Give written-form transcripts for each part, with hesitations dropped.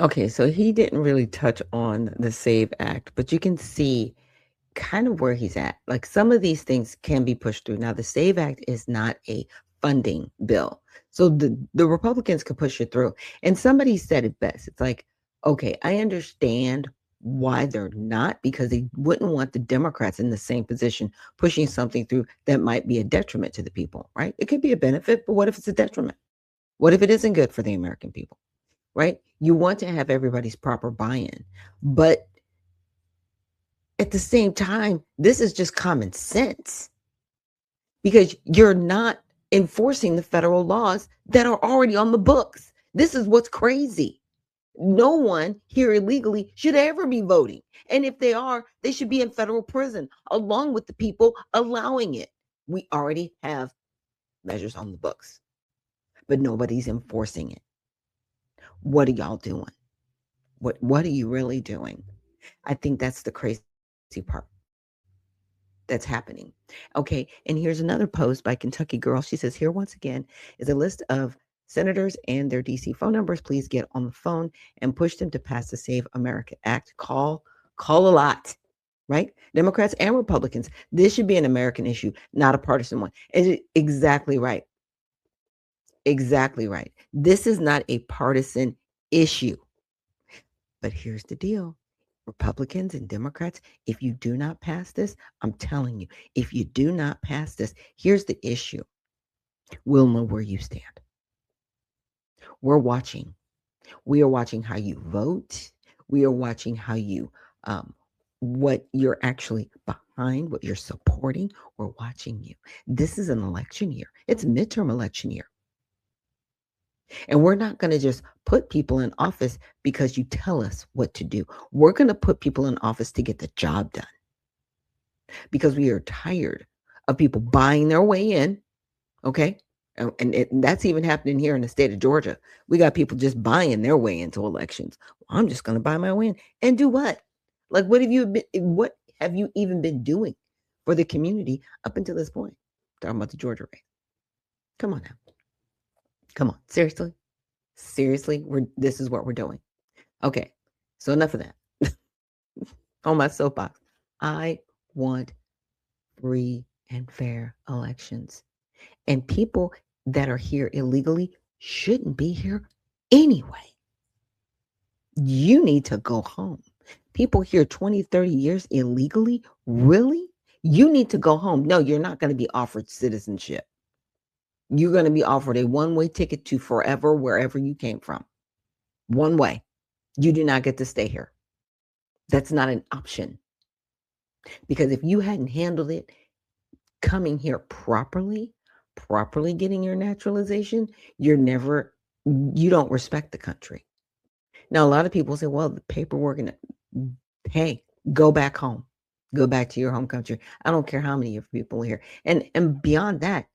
Okay, so he didn't really touch on the SAVE Act, but you can see kind of where he's at. Like some of these things can be pushed through. Now, the SAVE Act is not a funding bill. So the Republicans could push it through. And somebody said it best. It's like, okay, I understand why they're not, because they wouldn't want the Democrats in the same position pushing something through that might be a detriment to the people, right? It could be a benefit, but what if it's a detriment? What if it isn't good for the American people, right? You want to have everybody's proper buy-in, but at the same time, this is just common sense because you're not enforcing the federal laws that are already on the books. This is what's crazy. No one here illegally should ever be voting. And if they are, they should be in federal prison along with the people allowing it. We already have measures on the books, but nobody's enforcing it. What are y'all doing? What are you really doing? I think that's the crazy part that's happening. Okay, and here's another post by Kentucky Girl. She says, here once again is a list of senators and their DC phone numbers. Please get on the phone and push them to pass the Save America Act. Call a lot, right? Democrats and Republicans. This should be an American issue, not a partisan one. Exactly right. Exactly right. This is not a partisan issue. But here's the deal. Republicans and Democrats, if you do not pass this, I'm telling you, if you do not pass this, here's the issue. We'll know where you stand. We're watching. We are watching how you vote. We are watching how you, what you're actually behind, what you're supporting. We're watching you. This is an election year. It's midterm election year. And we're not going to just put people in office because you tell us what to do. We're going to put people in office to get the job done because we are tired of people buying their way in. Okay. And that's even happening here in the state of Georgia. We got people just buying their way into elections. Well, I'm just going to buy my way in and do what? Like, what have you even been doing for the community up until this point? Talking about the Georgia race. Come on now. Come on. Seriously, this is what we're doing. Okay, so enough of that. On my soapbox, I want free and fair elections. And people that are here illegally shouldn't be here anyway. You need to go home. People here 20, 30 years illegally, really? You need to go home. No, you're not going to be offered citizenship. You're going to be offered a one-way ticket to forever, wherever you came from. One way. You do not get to stay here. That's not an option. Because if you hadn't handled it coming here properly getting your naturalization, you don't respect the country. Now, a lot of people say, well, the paperwork and hey, go back home. Go back to your home country. I don't care how many of people are here. And beyond that,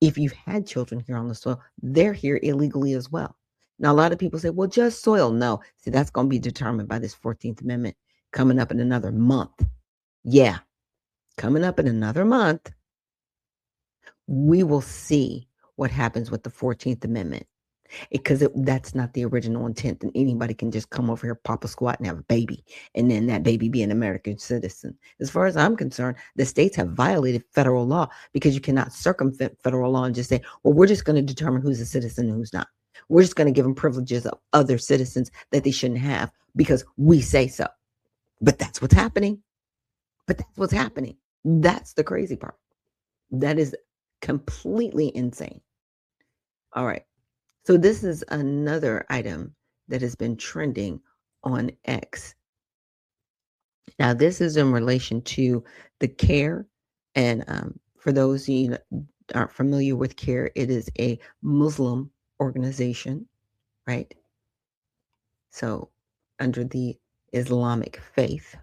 if you've had children here on the soil, they're here illegally as well. Now, a lot of people say, well, just soil. No. See, that's going to be determined by this 14th Amendment coming up in another month. Yeah, coming up in another month, we will see what happens with the 14th Amendment. Because that's not the original intent, and anybody can just come over here, pop a squat, and have a baby, and then that baby be an American citizen. As far as I'm concerned, the states have violated federal law because you cannot circumvent federal law and just say, well, we're just going to determine who's a citizen and who's not. We're just going to give them privileges of other citizens that they shouldn't have because we say so. But that's what's happening. That's the crazy part. That is completely insane. All right. So this is another item that has been trending on X. Now, this is in relation to the CARE. And for those you aren't familiar with CARE, it is a Muslim organization, right? So under the Islamic faith,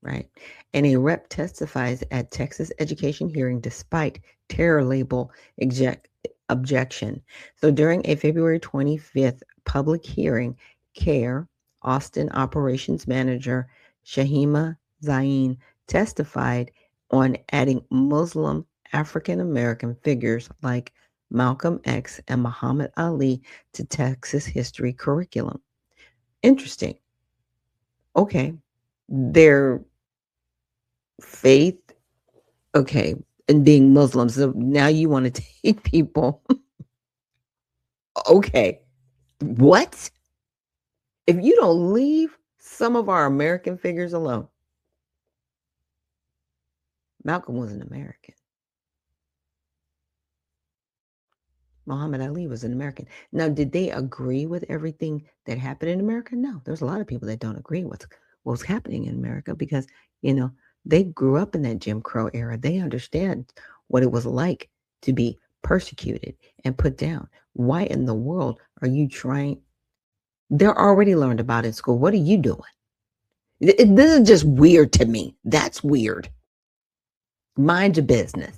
right? And a rep testifies at Texas education hearing despite terror label objection. So during a February 25th public hearing, CARE Austin operations manager Shahima Zain testified on adding Muslim African American figures like Malcolm X and Muhammad Ali to Texas history curriculum. Interesting. Okay. Their faith, okay, and being Muslims. So now you want to take people. Okay. What? If you don't leave some of our American figures alone, Malcolm was an American. Muhammad Ali was an American. Now, did they agree with everything that happened in America? No, there's a lot of people that don't agree with what's happening in America because, you know, they grew up in that Jim Crow era. They understand what it was like to be persecuted and put down. Why in the world are you trying? They're already learned about it in school. What are you doing? This is just weird to me. That's weird. Mind your business.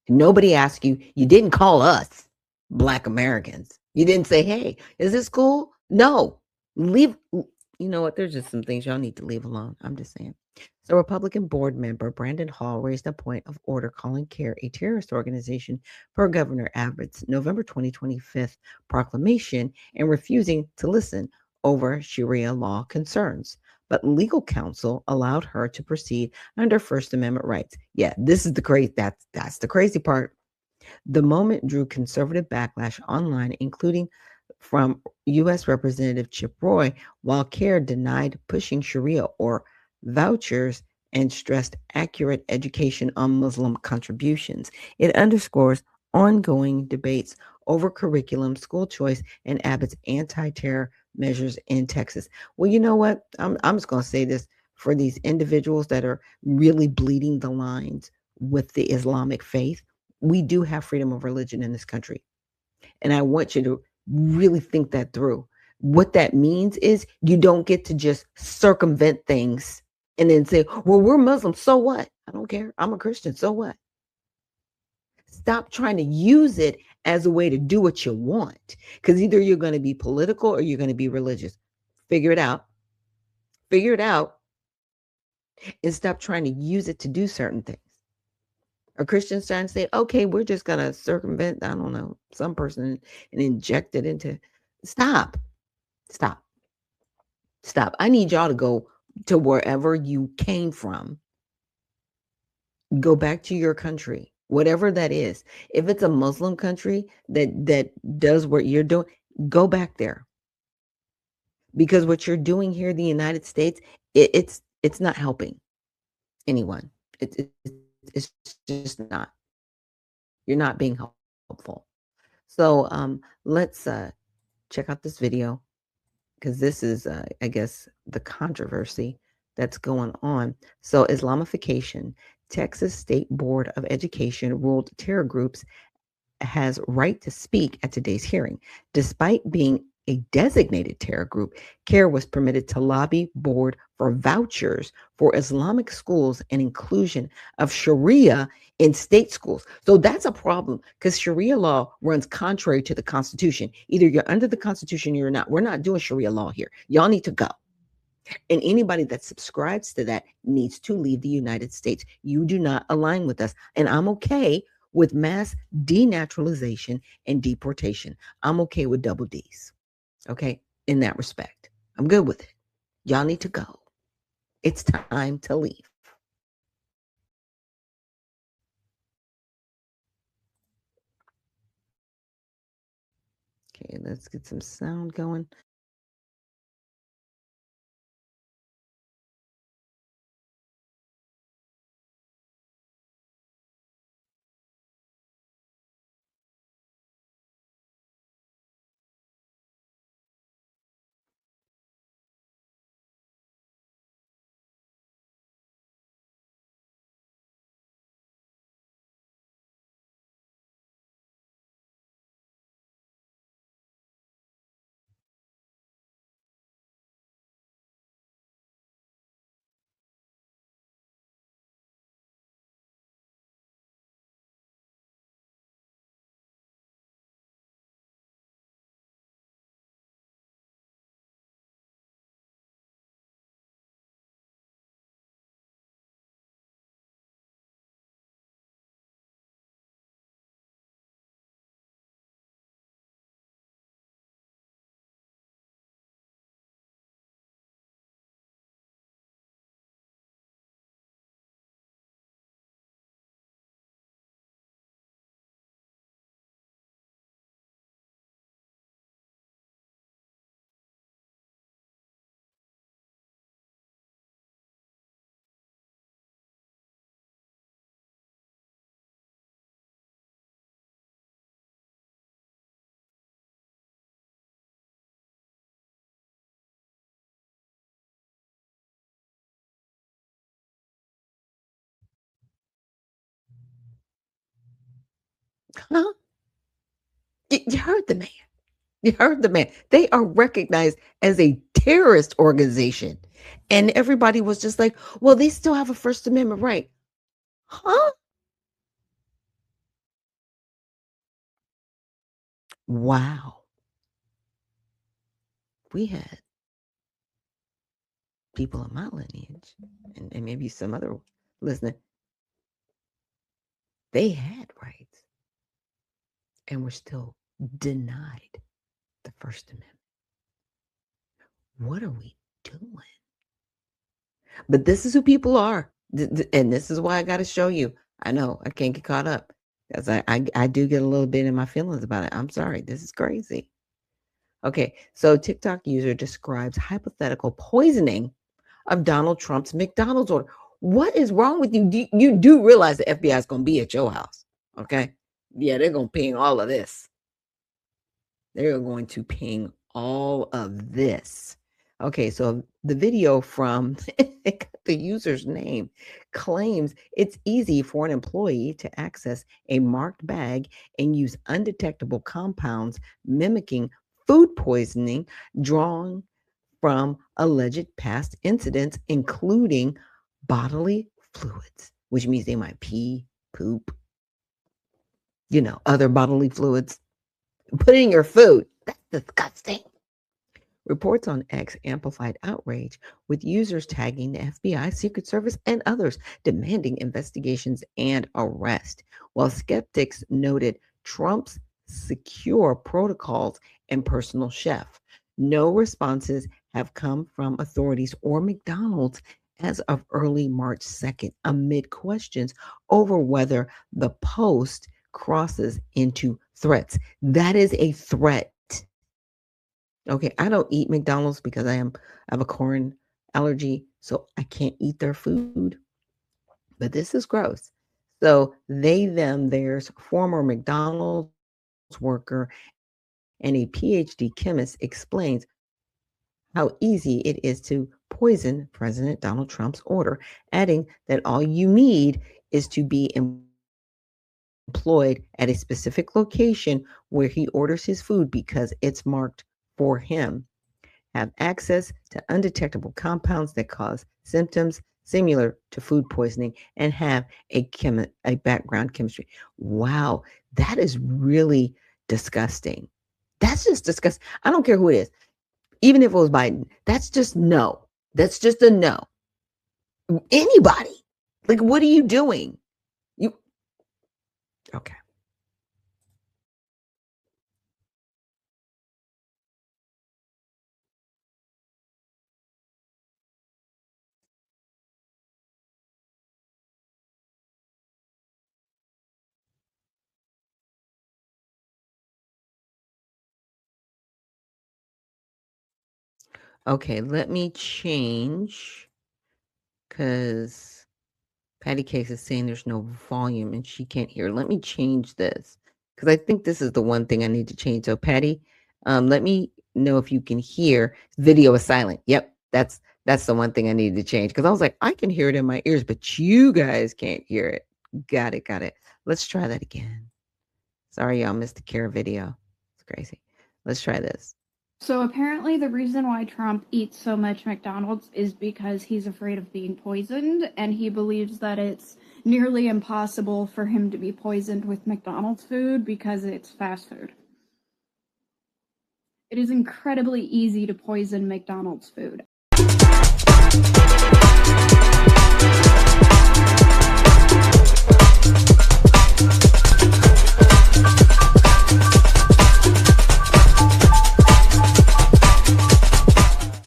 Nobody asked you. You didn't call us, Black Americans. You didn't say, hey, is this cool? No. Leave. You know what? There's just some things y'all need to leave alone. I'm just saying. So, Republican board member Brandon Hall raised a point of order calling CARE a terrorist organization per Governor Abbott's November 2025 proclamation and refusing to listen over Sharia law concerns. But legal counsel allowed her to proceed under First Amendment rights. Yeah, this is the crazy. That's the crazy part. The moment drew conservative backlash online, including from U.S. Representative Chip Roy, while CARE denied pushing Sharia or vouchers and stressed accurate education on Muslim contributions. It underscores ongoing debates over curriculum, school choice, and Abbott's anti-terror measures in Texas. Well, you know what? I'm just going to say this for these individuals that are really bleeding the lines with the Islamic faith. We do have freedom of religion in this country. And I want you to really think that through. What that means is you don't get to just circumvent things and then say, well, we're Muslim. So what? I don't care. I'm a Christian. So what? Stop trying to use it as a way to do what you want. Because either you're going to be political or you're going to be religious. Figure it out. Figure it out and stop trying to use it to do certain things. Are Christians trying to say, okay, we're just going to circumvent, I don't know, some person and inject it into. Stop. Stop. Stop. I need y'all to go to wherever you came from. Go back to your country, whatever that is. If it's a Muslim country that does what you're doing, go back there. Because what you're doing here in the United States, it's not helping anyone. It's just not. You're not being helpful. So let's check out this video because this is, I guess, the controversy that's going on. So, Islamification. Texas State Board of Education ruled terror groups has right to speak at today's hearing. Despite being a designated terror group, CARE was permitted to lobby board for vouchers for Islamic schools and inclusion of Sharia in state schools. So that's a problem because Sharia law runs contrary to the Constitution. Either you're under the Constitution or you're not. We're not doing Sharia law here. Y'all need to go. And anybody that subscribes to that needs to leave the United States. You do not align with us. And I'm okay with mass denaturalization and deportation. I'm okay with double D's. Okay. In that respect, I'm good with it. Y'all need to go. It's time to leave. Okay. Let's get some sound going. Huh? You heard the man. You heard the man. They are recognized as a terrorist organization. And everybody was just like, well, they still have a First Amendment right. Huh? Wow. We had people of my lineage and maybe some other listener, they had rights and were still denied the First Amendment. What are we doing? But this is who people are. And this is why I got to show you. I know I can't get caught up because I do get a little bit in my feelings about it. I'm sorry. This is crazy. Okay. So TikTok user describes hypothetical poisoning of Donald Trump's McDonald's order. What is wrong with you? You do realize the FBI is going to be at your house. Okay. Yeah, they're going to ping all of this. They're going to ping all of this. Okay, so the video from the user's name claims it's easy for an employee to access a marked bag and use undetectable compounds mimicking food poisoning drawn from alleged past incidents, including bodily fluids, which means they might pee, poop, other bodily fluids. Put in your food. That's disgusting. Reports on X amplified outrage, with users tagging the FBI, Secret Service, and others demanding investigations and arrest, while skeptics noted Trump's secure protocols and personal chef. No responses have come from authorities or McDonald's as of early March 2nd, amid questions over whether the post crosses into threats. That is a threat. Okay, I don't eat McDonald's because I have a corn allergy, so I can't eat their food. But this is gross. So they, them, theirs, former McDonald's worker and a PhD chemist explains how easy it is to poison President Donald Trump's order, adding that all you need is to be employed at a specific location where he orders his food because it's marked for him, have access to undetectable compounds that cause symptoms similar to food poisoning, and have a background chemistry. Wow, that is really disgusting. That's just disgusting. I don't care who it is. Even if it was Biden, that's just no. That's just a no. Anybody. Like, what are you doing? You okay. Okay, let me change because Patty Cakes is saying there's no volume and she can't hear. Let me change this because I think this is the one thing I need to change. So, Patty, let me know if you can hear. Video is silent. Yep, that's the one thing I needed to change because I was like, I can hear it in my ears, but you guys can't hear it. Got it, got it. Let's try that again. Sorry, y'all missed the care video. It's crazy. Let's try this. So apparently the reason why Trump eats so much McDonald's is because he's afraid of being poisoned, and he believes that it's nearly impossible for him to be poisoned with McDonald's food because it's fast food. It is incredibly easy to poison McDonald's food.